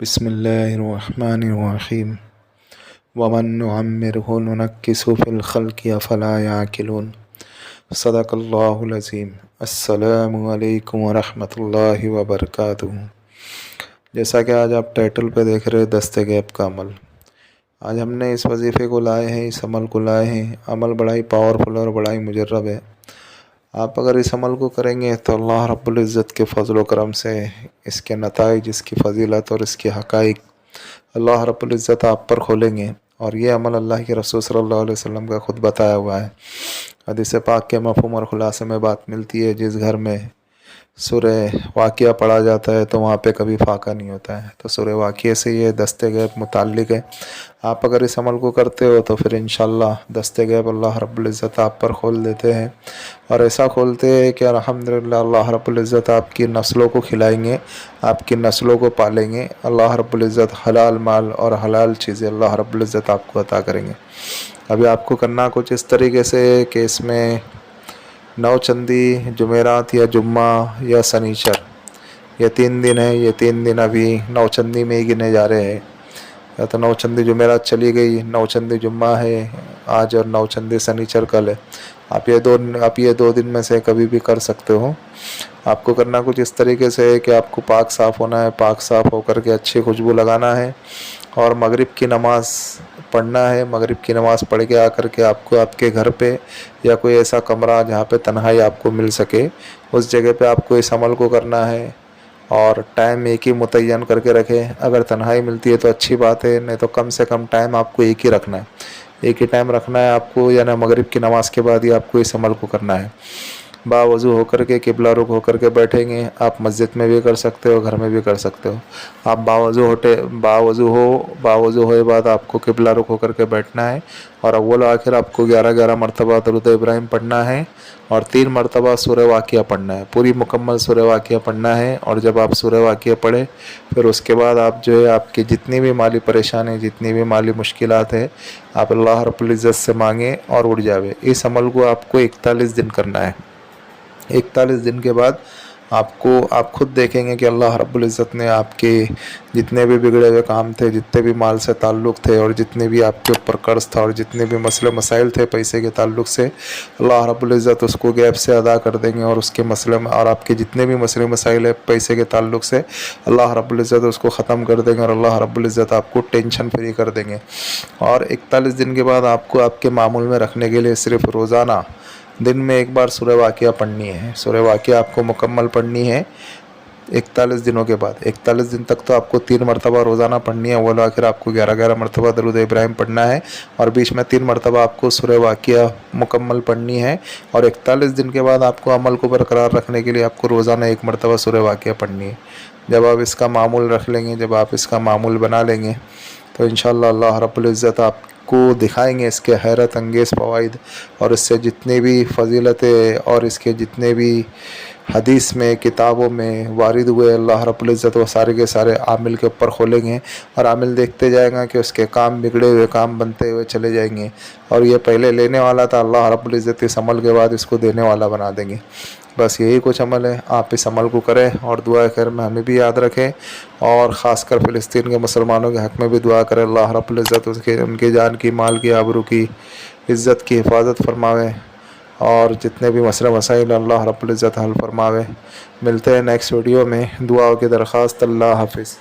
بسم الله الرحمن الرحيم ومن نعمره ننكسه في الخلق أفلا يعقلون صدق الله العظیم۔ السلام علیکم ورحمۃ اللہ وبرکاتہ۔ جیسا کہ آج آپ ٹائٹل پہ دیکھ رہے دست غیب کا عمل، آج ہم نے اس وظیفے کو لائے ہیں، اس عمل کو لائے ہیں۔ عمل بڑا ہی پاورفل اور بڑا ہی مجرب ہے۔ آپ اگر اس عمل کو کریں گے تو اللہ رب العزت کے فضل و کرم سے اس کے نتائج، اس کی فضیلت اور اس کے حقائق اللہ رب العزت آپ پر کھولیں گے۔ اور یہ عمل اللہ کے رسول صلی اللہ علیہ وسلم کا خود بتایا ہوا ہے۔ حدیث پاک کے مفہوم اور خلاصے میں بات ملتی ہے، جس گھر میں سورہ واقعہ پڑھا جاتا ہے تو وہاں پہ کبھی فاقہ نہیں ہوتا ہے۔ تو سورہ واقعہ سے یہ دست غیب متعلق ہے۔ آپ اگر اس عمل کو کرتے ہو تو پھر انشاءاللہ دست غیب اللہ رب العزت آپ پر کھول دیتے ہیں، اور ایسا کھولتے ہیں کہ الحمدللہ اللہ رب العزت آپ کی نسلوں کو کھلائیں گے، آپ کی نسلوں کو پالیں گے۔ اللہ رب العزت حلال مال اور حلال چیزیں اللہ رب العزت آپ کو عطا کریں گے۔ ابھی آپ کو کرنا کچھ اس طریقے سے ہے کہ اس میں نوچندی، جمعرات یا جمعہ یا سنیچر، یہ 3 دن ہیں۔ یہ 3 دن ابھی نوچندی میں ہی گنے جا رہے ہیں۔ یا تو نوچندی جمعرات چلی گئی، نوچندی جمعہ ہے آج، اور نوچندی سنیچر کل ہے۔ آپ یہ 2 دن میں سے کبھی بھی کر سکتے ہو۔ آپ کو کرنا کچھ اس طریقے سے ہے کہ آپ کو پاک صاف ہونا ہے، پاک صاف ہو کر کے اچھی خوشبو لگانا ہے، اور مغرب کی نماز پڑھنا ہے۔ مغرب کی نماز پڑھ کے آ کر کے آپ کو آپ کے گھر پہ یا کوئی ایسا کمرہ جہاں پہ تنہائی آپ کو مل سکے، اس جگہ پہ آپ کو اس عمل کو کرنا ہے، اور ٹائم ایک ہی متعین کر کے رکھیں۔ اگر تنہائی ملتی ہے تو اچھی بات ہے، نہیں تو کم سے کم ٹائم آپ کو ایک ہی رکھنا ہے، ایک ہی ٹائم رکھنا ہے آپ کو، یعنی مغرب کی نماز کے بعد ہی آپ کو اس عمل کو کرنا ہے۔ باوضو ہو کر کے قبلہ رخ ہو کر کے بیٹھیں گے۔ آپ مسجد میں بھی کر سکتے ہو، گھر میں بھی کر سکتے ہو۔ آپ باوضو ہوئے بعد آپ کو قبلہ رخ ہو کر کے بیٹھنا ہے، اور اول و آخر آپ کو 11 مرتبہ درود ابراہیم پڑھنا ہے، اور 3 مرتبہ سورہ واقعہ پڑھنا ہے، پوری مکمل سورہ واقعہ پڑھنا ہے۔ اور جب آپ سورہ واقعہ پڑھیں پھر اس کے بعد آپ جو ہے آپ کی جتنی بھی مالی پریشانی، جتنی بھی مالی مشکلات ہیں، آپ اللہ رب العزت سے مانگیں اور اڑ جاوے۔ اس عمل کو آپ کو 41 دن کرنا ہے۔ 41 دن کے بعد آپ خود دیکھیں گے کہ اللہ رب العزت نے آپ کے جتنے بھی بگڑے ہوئے کام تھے، جتنے بھی مال سے تعلق تھے، اور جتنے بھی آپ کے اوپر قرض تھا، اور جتنے بھی مسئلے مسائل تھے پیسے کے تعلق سے، اللہ رب العزت اس کو غیب سے ادا کر دیں گے، اور اس کے مسئلے میں اور آپ کے جتنے بھی مسئلے مسائل ہیں پیسے کے تعلق سے، اللہ رب العزت اس کو ختم کر دیں گے، اور اللہ رب العزت آپ کو ٹینشن فری کر دیں گے۔ اور 41 دن کے بعد آپ کو آپ کے معمول میں رکھنے کے لیے صرف روزانہ دن میں ایک بار سورہ واقعہ پڑھنی ہے۔ سورہ واقعہ آپ کو مکمل پڑھنی ہے 41 دنوں کے بعد۔ 41 دن تک تو آپ کو 3 مرتبہ روزانہ پڑھنی ہے، اول آخر آپ کو 11 مرتبہ درود ابراہیم پڑھنا ہے، اور بیچ میں 3 مرتبہ آپ کو سورہ واقعہ مکمل پڑھنی ہے۔ اور 41 دن کے بعد آپ کو عمل کو برقرار رکھنے کے لیے آپ کو روزانہ 1 مرتبہ سورہ واقعہ پڑھنی ہے۔ جب آپ اس کا معمول رکھ لیں گے، جب آپ اس کا معمول بنا لیں گے، تو انشاءاللہ اللہ رب العزت آپ کو دکھائیں گے اس کے حیرت انگیز فوائد، اور اس سے جتنے بھی فضیلتیں اور اس کے جتنے بھی حدیث میں، کتابوں میں وارد ہوئے، اللہ رب العزت وہ سارے کے سارے عامل کے اوپر کھولیں گے، اور عامل دیکھتے جائیں گا کہ اس کے کام بگڑے ہوئے کام بنتے ہوئے چلے جائیں گے، اور یہ پہلے لینے والا تھا، اللہ رب العزت اس عمل کے بعد اس کو دینے والا بنا دیں گے۔ بس یہی کچھ عمل ہے، آپ اس عمل کو کریں، اور دعا خیر میں ہمیں بھی یاد رکھیں، اور خاص کر فلسطین کے مسلمانوں کے حق میں بھی دعا کریں، اللہ رب العزت ان کے جان کی، مال کی، آبرو کی، عزت کی حفاظت فرماوے، اور جتنے بھی مسئلے مسائل اللہ رب العزت حل فرماوے۔ ملتے ہیں نیکسٹ ویڈیو میں، دعاؤں کی درخواست۔ اللہ حافظ۔